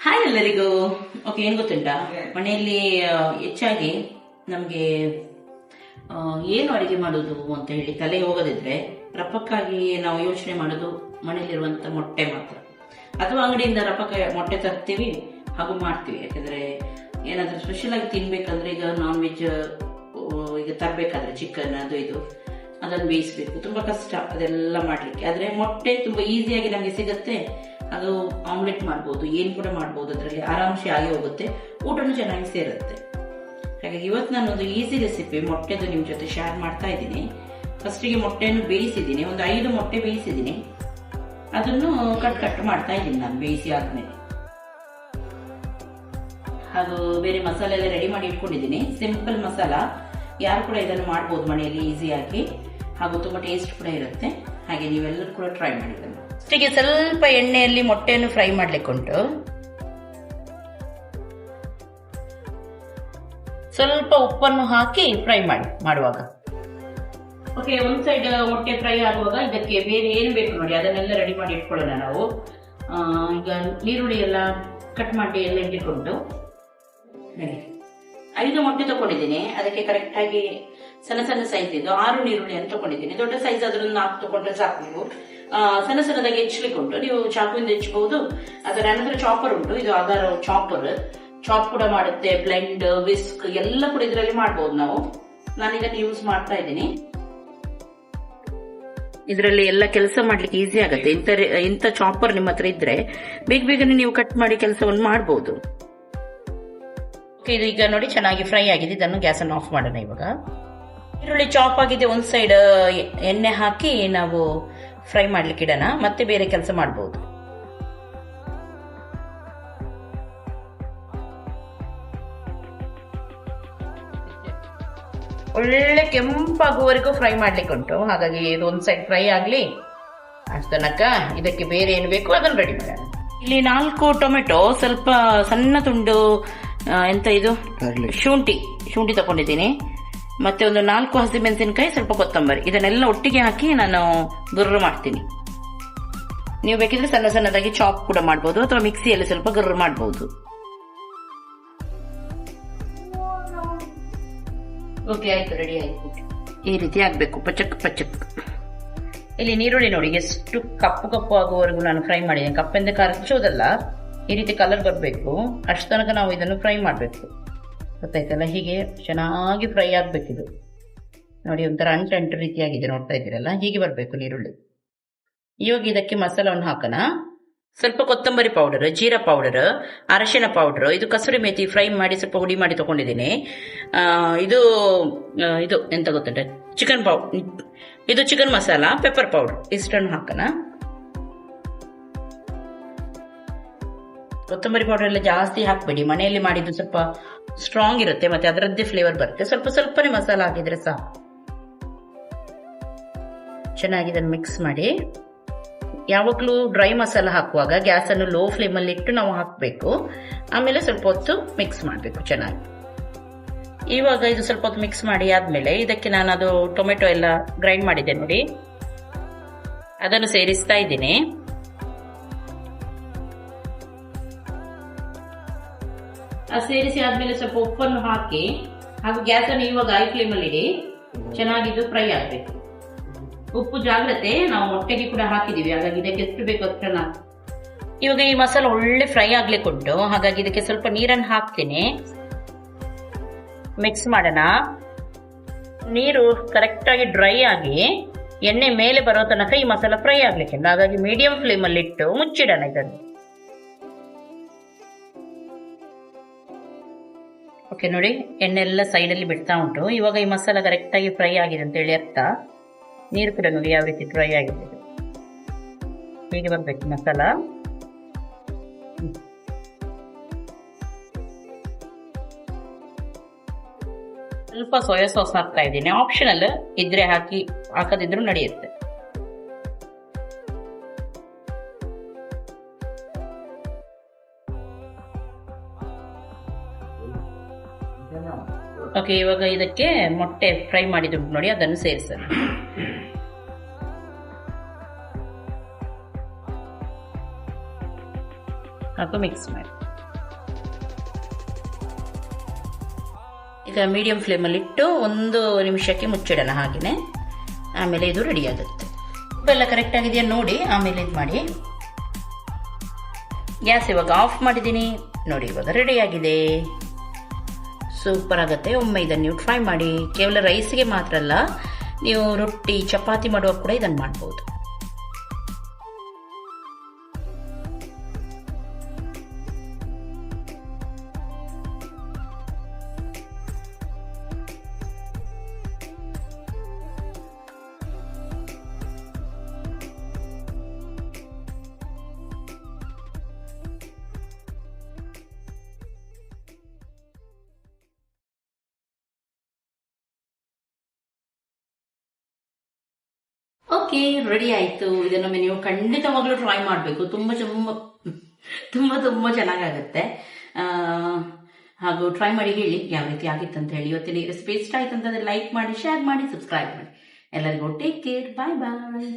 Hi ಎಲ್ಲರಿಗೂ. Okay, ಏನ್ ಗೊತ್ತುಂಟಾ, ಮನೆಯಲ್ಲಿ ಹೆಚ್ಚಾಗಿ ನಮ್ಗೆ ಏನು ಅಡಿಗೆ ಮಾಡೋದು ಅಂತ ಹೇಳಿ ತಲೆ ಹೋಗದಿದ್ರೆ ರಪಕ್ಕಾಗಿ ನಾವು ಯೋಚನೆ ಮಾಡೋದು ಮನೆಯಲ್ಲಿರುವಂತ ಮೊಟ್ಟೆ ಮಾತ್ರ. ಅಥವಾ ಅಂಗಡಿಯಿಂದ ರಪಕ್ಕ ಮೊಟ್ಟೆ ತರ್ತೀವಿ ಹಾಗೂ ಮಾಡ್ತೀವಿ. ಯಾಕಂದ್ರೆ ಏನಾದ್ರೂ ಸ್ಪೆಷಲ್ ಆಗಿ ತಿನ್ಬೇಕಂದ್ರೆ, ಈಗ ನಾನ್ ವೆಜ್ ಈಗ ತರಬೇಕಾದ್ರೆ ಚಿಕನ್ ಅದು ಇದು ಅದನ್ನು ಬೇಯಿಸ್ಬೇಕು, ತುಂಬಾ ಕಷ್ಟ ಅದೆಲ್ಲ ಮಾಡ್ಲಿಕ್ಕೆ. ಆದ್ರೆ ಮೊಟ್ಟೆ ತುಂಬಾ ಈಸಿಯಾಗಿ ನಮ್ಗೆ ಸಿಗುತ್ತೆ. ಅದು ಆಮ್ಲೆಟ್ ಮಾಡ್ಬೋದು, ಏನ್ ಕೂಡ ಮಾಡ್ಬೋದು, ಅದರಲ್ಲಿ ಆರಾಮ್ಸೆ ಆಗಿ ಹೋಗುತ್ತೆ, ಊಟನೂ ಚೆನ್ನಾಗಿ ಸೇರುತ್ತೆ. ಹಾಗಾಗಿ ಇವತ್ತು ನಾನು ಒಂದು ಈಸಿ ರೆಸಿಪಿ ಮೊಟ್ಟೆದು ನಿಮ್ ಜೊತೆ ಶೇರ್ ಮಾಡ್ತಾ ಇದ್ದೀನಿ. ಫಸ್ಟಿಗೆ ಮೊಟ್ಟೆಯನ್ನು ಬೇಯಿಸಿದ್ದೀನಿ, ಒಂದು 5 ಮೊಟ್ಟೆ ಬೇಯಿಸಿದ್ದೀನಿ. ಅದನ್ನು ಕಟ್ ಮಾಡ್ತಾ ಇದ್ದೀನಿ ನಾನು ಬೇಯಿಸಿ ಆದ್ಮೇಲೆ. ಅದು ಬೇರೆ ಮಸಾಲೆ ಎಲ್ಲ ರೆಡಿ ಮಾಡಿ ಇಟ್ಕೊಂಡಿದ್ದೀನಿ. ಸಿಂಪಲ್ ಮಸಾಲ, ಯಾರು ಕೂಡ ಇದನ್ನು ಮಾಡ್ಬೋದು ಮನೆಯಲ್ಲಿ ಈಸಿಯಾಗಿ, ಹಾಗೂ ತುಂಬಾ ಟೇಸ್ಟ್ ಕೂಡ ಇರುತ್ತೆ. ಹಾಗೆ ನೀವೆಲ್ಲರೂ ಕೂಡ ಟ್ರೈ ಮಾಡಿದ್ದೀನಿ. ಫಸ್ಟಿಗೆ ಸ್ವಲ್ಪ ಎಣ್ಣೆಯಲ್ಲಿ ಮೊಟ್ಟೆಯನ್ನು ಫ್ರೈ ಮಾಡ್ಲಿಕ್ಕೆ ಉಂಟು. ಸ್ವಲ್ಪ ಉಪ್ಪನ್ನು ಹಾಕಿ ಫ್ರೈ ಮಾಡುವಾಗ. ಓಕೆ, ಒಂದ್ ಸೈಡ್ ಮೊಟ್ಟೆ ಫ್ರೈ ಆಗುವಾಗ ಇದಕ್ಕೆ ಬೇರೆ ಏನು ಬೇಕು ನೋಡಿ ಅದನ್ನೆಲ್ಲ ರೆಡಿ ಮಾಡಿ ಇಟ್ಕೊಳ್ಳೋಣ ನಾವು. ಈಗ ಈರುಳ್ಳಿ ಎಲ್ಲ ಕಟ್ ಮಾಡಿ ಎಲ್ಲ ಇಟ್ಕೊಂಡು 5 ಮೊಟ್ಟೆ ತಗೊಂಡಿದ್ದೀನಿ. ಅದಕ್ಕೆ ಕರೆಕ್ಟ್ ಆಗಿ ಸಣ್ಣ ಸಣ್ಣ ಸೈಜ್ ಇದು 6 ಈರುಳ್ಳಿಯನ್ನು ತಗೊಂಡಿದ್ದೀನಿ. ದೊಡ್ಡ ಸೈಜ್ ಅದ್ರನ್ನ 4 ತಗೊಂಡ್ರೆ ಸಾಕು. ನೀವು ಸಣ್ಣ ಸಣ್ಣದಾಗಿ ಹೆಚ್ಚಲಿಕ್ಕೆ ಉಂಟು, ನೀವು ಚಾಕುವಿಂದ ಹೆಚ್ಚಬಹುದು. ಅದರ ನಂತರ ಚಾಪರ್ ಉಂಟು, ಇದು ಆಧಾರ ಚಾಪರ್. ಚಾಪ್ ಕೂಡ ಮಾಡುತ್ತೆ, ಬ್ಲೆಂಡ್, ವಿಸ್ಕ್ ಎಲ್ಲ ಕೂಡ ಇದರಲ್ಲಿ ಮಾಡಬಹುದು ನಾವು. ನಾನು ಇದನ್ನು ಯೂಸ್ ಮಾಡ್ತಾ ಇದ್ದೀನಿ. ಇದರಲ್ಲಿ ಎಲ್ಲ ಕೆಲಸ ಮಾಡ್ಲಿಕ್ಕೆ ಈಸಿ ಆಗುತ್ತೆ. ಇಂಥ ಚಾಪರ್ ನಿಮ್ಮ ಹತ್ರ ಇದ್ರೆ ಬೇಗ ಬೇಗನೆ ನೀವು ಕಟ್ ಮಾಡಿ ಕೆಲಸವನ್ನು ಮಾಡಬಹುದು. ಇದು ಈಗ ನೋಡಿ ಚೆನ್ನಾಗಿ ಫ್ರೈ ಆಗಿದೆ. ಇದನ್ನು ಗ್ಯಾಸ್ ಅನ್ನು ಆಫ್ ಮಾಡೋಣ. ಇವಾಗ ಈರುಳ್ಳಿ ಚಾಪ್ ಆಗಿದೆ, ಒಂದ್ ಸೈಡ್ ಎಣ್ಣೆ ಹಾಕಿ ನಾವು ಫ್ರೈ ಮಾಡ್ಲಿಕ್ಕೆ ಇಡೋಣ, ಮತ್ತೆ ಬೇರೆ ಕೆಲಸ ಮಾಡಬಹುದು. ಒಳ್ಳೆ ಕೆಂಪಾಗುವವರೆಗೂ ಫ್ರೈ ಮಾಡ್ಲಿಕ್ಕೆ ಉಂಟು. ಹಾಗಾಗಿ ಇದು ಒಂದ್ ಸೈಡ್ ಫ್ರೈ ಆಗ್ಲಿ. ಅಷ್ಟು ತನಕ ಇದಕ್ಕೆ ಬೇರೆ ಏನು ಬೇಕು ಅದನ್ನು ರೆಡಿ ಮಾಡೋಣ. ಇಲ್ಲಿ 4 ಟೊಮೆಟೊ, ಸ್ವಲ್ಪ ಸಣ್ಣ ತುಂಡು ಎಂತ ಇದು ಶುಂಠಿ ತಗೊಂಡಿದ್ದೀನಿ. ಮತ್ತೆ ಒಂದು 4 ಹಸಿಮೆಣಸಿನಕಾಯಿ, ಸ್ವಲ್ಪ ಕೊತ್ತಂಬರಿ, ಇದನ್ನೆಲ್ಲ ಒಟ್ಟಿಗೆ ಹಾಕಿ ನಾನು ಗುರ್ರು ಮಾಡ್ತೀನಿ. ನೀವು ಬೇಕಿದ್ರೆ ಸಣ್ಣ ಸಣ್ಣದಾಗಿ ಚಾಪ್ ಕೂಡ ಮಾಡಬಹುದು, ಅಥವಾ ಮಿಕ್ಸಿಯಲ್ಲಿ ಸ್ವಲ್ಪ ಗುರ್ರು ಮಾಡಬಹುದು. ಓಕೆ, ಆಯ್ತು, ರೆಡಿ ಆಯ್ತು. ಈ ರೀತಿ ಆಗ್ಬೇಕು, ಪಚಕ್ ಪಚಕ್. ಇಲ್ಲಿ ನೀರುಳ್ಳಿ ನೋಡಿ ಎಷ್ಟು ಕಪ್ಪು ಆಗುವವರೆಗೂ ನಾನು ಫ್ರೈ ಮಾಡಿದ್ದೀನಿ. ಕಪ್ಪೆಂದ ಕರಚೋದಲ್ಲ, ಈ ರೀತಿ ಕಲರ್ ಬರಬೇಕು. ಅಷ್ಟು ತನಕ ನಾವು ಇದನ್ನು ಫ್ರೈ ಮಾಡಬೇಕು, ಗೊತ್ತಾಯ್ತಲ್ಲ. ಹೀಗೆ ಚೆನ್ನಾಗಿ ಫ್ರೈ ಆಗ್ಬೇಕಿದು ನೋಡಿ. ಒಂಥರ ಅಂಟು ರೀತಿಯಾಗಿದೆ, ನೋಡ್ತಾ ಇದ್ದೀರಲ್ಲ, ಹೀಗೆ ಬರಬೇಕು ನೀರುಳ್ಳಿ. ಇವಾಗ ಇದಕ್ಕೆ ಮಸಾಲವನ್ನು ಹಾಕೋಣ. ಸ್ವಲ್ಪ ಕೊತ್ತಂಬರಿ ಪೌಡರ್, ಜೀರಾ ಪೌಡರ್, ಅರಶಿನ ಪೌಡರ್, ಇದು ಕಸೂರಿ ಮೇಥಿ ಫ್ರೈ ಮಾಡಿ ಸ್ವಲ್ಪ ಹುಡಿ ಮಾಡಿ ತಗೊಂಡಿದ್ದೀನಿ. ಇದು ಎಂತ ಗೊತ್ತುಂಟ, ಇದು ಚಿಕನ್ ಮಸಾಲ, ಪೆಪ್ಪರ್ ಪೌಡರ್, ಇಷ್ಟನ್ನು ಹಾಕೋಣ. ಕೊತ್ತಂಬರಿ ಪೌಡರ್ ಎಲ್ಲ ಜಾಸ್ತಿ ಹಾಕ್ಬೇಡಿ, ಮನೆಯಲ್ಲಿ ಮಾಡಿದ್ದು ಸ್ವಲ್ಪ ಸ್ಟ್ರಾಂಗ್ ಇರುತ್ತೆ, ಮತ್ತೆ ಅದರದ್ದೇ ಫ್ಲೇವರ್ ಬರುತ್ತೆ. ಸ್ವಲ್ಪನೇ ಮಸಾಲ ಹಾಕಿದ್ರೆ ಸಾಕು. ಚೆನ್ನಾಗಿ ಇದನ್ನು ಮಿಕ್ಸ್ ಮಾಡಿ. ಯಾವಾಗಲೂ ಡ್ರೈ ಮಸಾಲ ಹಾಕುವಾಗ ಗ್ಯಾಸ್ ಅನ್ನು ಲೋ ಫ್ಲೇಮ್ ಅಲ್ಲಿ ಇಟ್ಟು ನಾವು ಹಾಕಬೇಕು. ಆಮೇಲೆ ಸ್ವಲ್ಪ ಹೊತ್ತು ಮಿಕ್ಸ್ ಮಾಡಬೇಕು ಚೆನ್ನಾಗಿ. ಇವಾಗ ಇದು ಸ್ವಲ್ಪ ಹೊತ್ತು ಮಿಕ್ಸ್ ಮಾಡಿ ಆದ್ಮೇಲೆ ಇದಕ್ಕೆ ನಾನು ಅದು ಟೊಮೆಟೊ ಎಲ್ಲ ಗ್ರೈಂಡ್ ಮಾಡಿದ್ದೆ ನೋಡಿ, ಅದನ್ನು ಸೇರಿಸ್ತಾ ಇದ್ದೀನಿ. ಸೇರಿಸಿ ಆದ್ಮೇಲೆ ಸ್ವಲ್ಪ ಉಪ್ಪನ್ನು ಹಾಕಿ, ಹಾಗೂ ಗ್ಯಾಸ್ ಅನ್ನು ಇವಾಗ ಹೈ ಫ್ಲೇಮ್ ಅಲ್ಲಿ ಇಡಿ. ಚೆನ್ನಾಗಿದ್ದು ಫ್ರೈ ಆಗ್ಬೇಕು. ಉಪ್ಪು ಜಾಗ್ರತೆ, ನಾವು ಮೊಟ್ಟೆಗೆ ಕೂಡ ಹಾಕಿದೀವಿ, ಹಾಗಾಗಿ ಇದಕ್ಕೆ ಎಷ್ಟು ಬೇಕು ಅಷ್ಟನ್ನ. ಇವಾಗ ಈ ಮಸಾಲ ಒಳ್ಳೆ ಫ್ರೈ ಆಗ್ಲಿಕ್ಕೆ ಉಂಟು, ಹಾಗಾಗಿ ಇದಕ್ಕೆ ಸ್ವಲ್ಪ ನೀರನ್ನು ಹಾಕ್ತೀನಿ. ಮಿಕ್ಸ್ ಮಾಡೋಣ. ನೀರು ಕರೆಕ್ಟ್ ಆಗಿ ಡ್ರೈ ಆಗಿ ಎಣ್ಣೆ ಮೇಲೆ ಬರೋ ತನಕ ಈ ಮಸಾಲ ಫ್ರೈ ಆಗ್ಲಿಕ್ಕೆ, ಹಾಗಾಗಿ ಮೀಡಿಯಂ ಫ್ಲೇಮ್ ಅಲ್ಲಿ ಇಟ್ಟು ಮುಚ್ಚಿಡೋಣ ಇದನ್ನು. ಓಕೆ ನೋಡಿ, ಎಣ್ಣೆ ಎಲ್ಲ ಸೈಡ್ ಅಲ್ಲಿ ಬಿಡ್ತಾ ಉಂಟು. ಇವಾಗ ಈ ಮಸಾಲ ಕರೆಕ್ಟ್ ಆಗಿ ಫ್ರೈ ಆಗಿದೆ ಅಂತ ಹೇಳಿ ಅರ್ಥ. ನೀರು ಕೂಡ ನೋಡಿ ಯಾವ ರೀತಿ ಫ್ರೈ ಆಗಿದೆ, ಹೀಗೆ ಬರ್ಬೇಕು ಮಸಾಲ. ಸ್ವಲ್ಪ ಸೋಯಾ ಸಾಸ್ ಹಾಕ್ತಾ ಇದ್ದೀನಿ, ಆಪ್ಷನಲ್ ಇದ್ರೆ ಹಾಕಿ, ಹಾಕದಿದ್ರು ನಡೆಯುತ್ತೆ. ಓಕೆ, ಇವಾಗ ಇದಕ್ಕೆ ಮೊಟ್ಟೆ ಫ್ರೈ ಮಾಡಿದುಂಟು ನೋಡಿ, ಅದನ್ನು ಸೇರಿಸೋಣ. ಹಾಗೂ ಮಿಕ್ಸ್ ಮಾಡಿ. ಈಗ ಮೀಡಿಯಂ ಫ್ಲೇಮಲ್ಲಿ ಇಟ್ಟು 1 ನಿಮಿಷಕ್ಕೆ ಮುಚ್ಚಿಡೋಣ. ಹಾಗೆಯೇ ಆಮೇಲೆ ಇದು ರೆಡಿ ಆಗುತ್ತೆ. ಉಪ್ಪೆಲ್ಲ ಕರೆಕ್ಟ್ ಆಗಿದೆಯಾ ನೋಡಿ ಆಮೇಲೆ ಇದು ಮಾಡಿ. ಗ್ಯಾಸ್ ಇವಾಗ ಆಫ್ ಮಾಡಿದ್ದೀನಿ ನೋಡಿ. ಇವಾಗ ರೆಡಿ ಆಗಿದೆ, ಸೂಪರ್ ಆಗುತ್ತೆ. ಒಮ್ಮೆ ಇದನ್ನು ನೀವು ಟ್ರೈ ಮಾಡಿ. ಕೇವಲ ರೈಸ್ಗೆ ಮಾತ್ರ ಅಲ್ಲ, ನೀವು ರೊಟ್ಟಿ ಚಪಾತಿ ಮಾಡುವಾಗ ಕೂಡ ಇದನ್ನು ಮಾಡ್ಬೋದು. ಓಕೆ, ರೆಡಿ ಆಯ್ತು. ಇದನ್ನೊಮ್ಮೆ ನೀವು ಖಂಡಿತವಾಗ್ಲೂ ಟ್ರೈ ಮಾಡಬೇಕು. ತುಂಬಾ ತುಂಬಾ ತುಂಬಾ ಚೆನ್ನಾಗಾಗುತ್ತೆ. ಹಾಗೂ ಟ್ರೈ ಮಾಡಿ ಹೇಳಿ ಯಾವ ರೀತಿ ಆಗಿತ್ತು ಅಂತ ಹೇಳಿ. ಇವತ್ತಿನ ಈ ರೆಸಿಪಿ ಇಷ್ಟ ಆಯ್ತು ಅಂತಂದ್ರೆ ಲೈಕ್ ಮಾಡಿ, ಶೇರ್ ಮಾಡಿ, ಸಬ್ಸ್ಕ್ರೈಬ್ ಮಾಡಿ. ಎಲ್ಲರಿಗೂ ಟೇಕ್ ಕೇರ್, ಬಾಯ್ ಬಾಯ್.